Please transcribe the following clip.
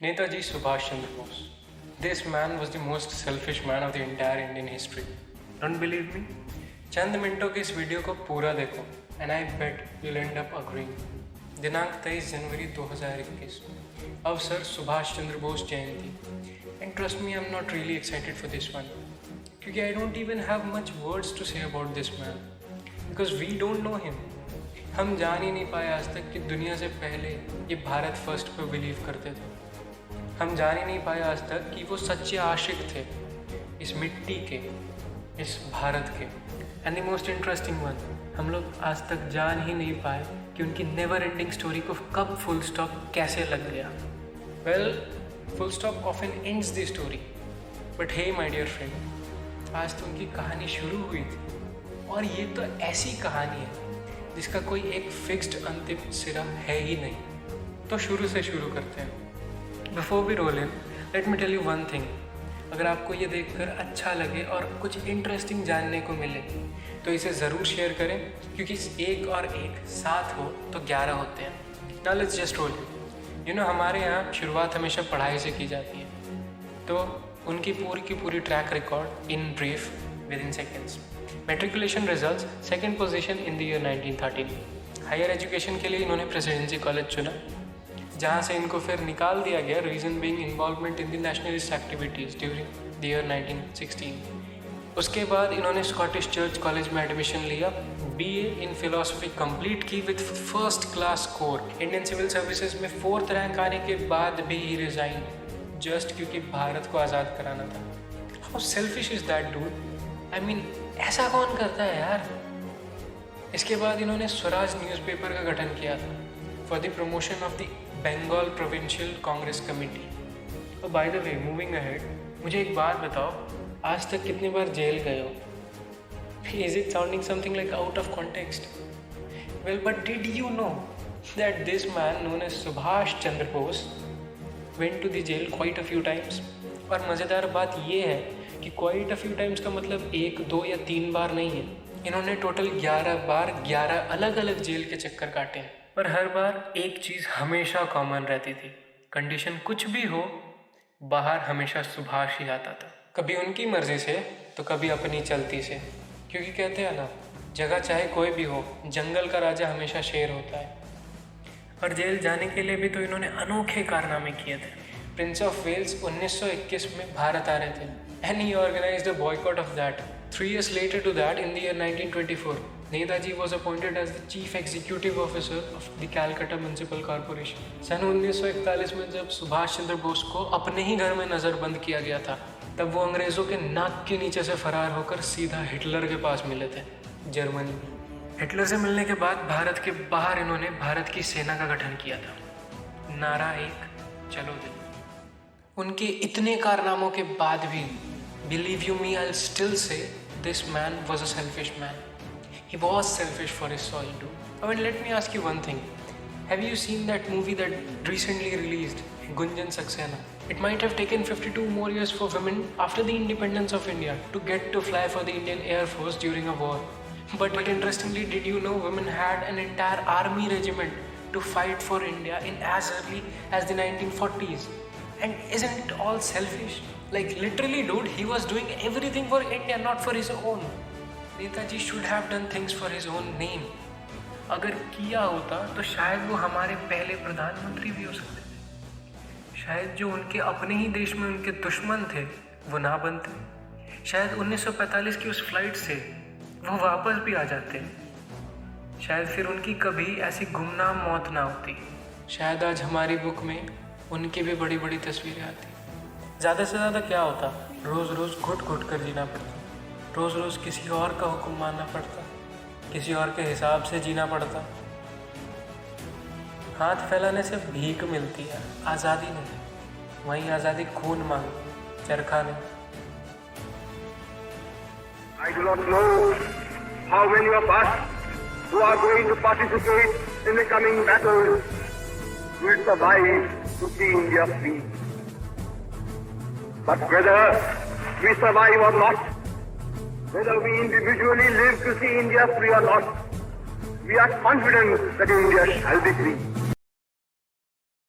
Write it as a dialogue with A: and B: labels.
A: Netaji Subhash Chandra Bose. This man was the most selfish man of the entire Indian history. Don't believe me? चंद मिनटों के इस video को पूरा देखो and I bet you'll end up agreeing. दिनांक 23 जनवरी 2021 अवसर सुभाष चंद्र बोस जयंती. And trust me, I'm not really excited for this one क्योंकि I don't even have much words to say about this man because we don't know him. हम जान ही नहीं पाए आज तक कि दुनिया से पहले ये भारत फर्स्ट पे बिलीव करते थे. हम जान ही नहीं पाए आज तक कि वो सच्चे आशिक थे इस मिट्टी के, इस भारत के. And the most interesting one, हम लोग आज तक जान ही नहीं पाए कि उनकी नेवर एंडिंग स्टोरी को कब फुल स्टॉप कैसे लग गया. Well, full stop often ends the story, but hey my dear friend, आज तो उनकी कहानी शुरू हुई थी और ये तो ऐसी कहानी है जिसका कोई एक फिक्स्ड अंतिम सिरा है ही नहीं. तो शुरू से शुरू करते हैं. Before we roll in, let me tell you one thing. अगर आपको ये देखकर अच्छा लगे और कुछ इंटरेस्टिंग जानने को मिले तो इसे ज़रूर शेयर करें क्योंकि एक और एक साथ हो तो 11 होते हैं. Now let's just roll. You know, हमारे यहाँ शुरुआत हमेशा पढ़ाई से की जाती है, तो उनकी पूरी की पूरी track record in brief with in seconds. Matriculation results, second position in the year 1913. Higher education के लिए इन्होंने प्रेसिडेंसी कॉलेज चुना, जहाँ से इनको फिर निकाल दिया गया, reason being involvement in the nationalist activities during the year 1916. उसके बाद इन्होंने स्कॉटिश चर्च कॉलेज में एडमिशन लिया, बीए इन फिलोसफी कंप्लीट की with first class score. Indian civil services में 4th रैंक आने के बाद भी ही रिजाइन जस्ट क्योंकि भारत को आज़ाद कराना था. How selfish is that dude. I mean, ऐसा कौन करता है यार. इसके बाद इन्होंने स्वराज न्यूज़पेपर का गठन किया था for the promotion of the Bengal provincial Congress committee. और by the way, moving ahead, मुझे एक बात बताओ, आज तक कितनी बार जेल गए हो? Is it sounding something like out of context? Well, but did you know that this man known as Subhash Chandra Bose went to the jail quite a few times. और मज़ेदार बात यह है कि क्वाइट अ फ्यू टाइम्स का मतलब 1, 2 या 3 बार नहीं है. इन्होंने टोटल 11 बार 11 अलग अलग जेल के चक्कर काटे हैं. पर हर बार एक चीज़ हमेशा कॉमन रहती थी, कंडीशन कुछ भी हो, बाहर हमेशा सुभाष ही आता था. कभी उनकी मर्जी से तो कभी अपनी चलती से, क्योंकि कहते हैं ना, जगह चाहे कोई भी हो, जंगल का राजा हमेशा शेर होता है. और जेल जाने के लिए भी तो इन्होंने अनोखे कारनामे किए थे. प्रिंस ऑफ वेल्स 1921 में भारत आ रहे थे and he organized a boycott of that. 3 years later to that, in the year 1924, Netaji was appointed as the chief executive officer of the Calcutta Municipal Corporation. सन 1941 में जब सुभाष चंद्र बोस को अपने ही घर में नज़रबंद किया गया था, तब वो अंग्रेज़ों के नाक के नीचे से फरार होकर सीधा हिटलर के पास मिले थे, जर्मनी. हिटलर से मिलने के बाद भारत के बाहर इन्होंने भारत की सेना का गठन किया था. नारा एक, चलो दिल. उनके इतने कारनामों के बाद भी, believe you me, I'll still say this man was a selfish man. He was selfish for his soil too. I mean, let me ask you one thing. Have you seen that movie that recently released, Gunjan Saxena? It might have taken 52 more years for women after the independence of India to get to fly for the Indian Air Force during a war. But interestingly, did you know women had an entire army regiment to fight for India in as early as the 1940s? And isn't it all selfish? Like literally, dude, he was doing everything for India, not for his own. Netaji should have done things for his own name. अगर किया होता तो शायद वो हमारे पहले प्रधानमंत्री भी हो सकते थे. शायद जो उनके अपने ही देश में उनके दुश्मन थे वो ना बनते. शायद 1945 की उस फ्लाइट से वो वापस भी आ जाते. शायद फिर उनकी कभी ऐसी गुमनाम मौत ना होती. शायद आज हमारी बुक में उनकी भी बड़ी बड़ी तस्वीरें आती. ज़्यादा से ज़्यादा क्या होता, रोज़ रोज़ घुट घुट कर जीना पड़ता, रोज़ रोज़ किसी और का हुक्म मानना पड़ता, किसी और के हिसाब से जीना पड़ता. हाथ फैलाने से भीख मिलती है, आज़ादी नहीं. वहीं आज़ादी खून मांग, चरखा नहीं.
B: I do not know how many of us who are going to participate in the coming battle will survive to see India free. But whether we survive or not, whether we individually live to see India free or not, we are confident that India shall be free.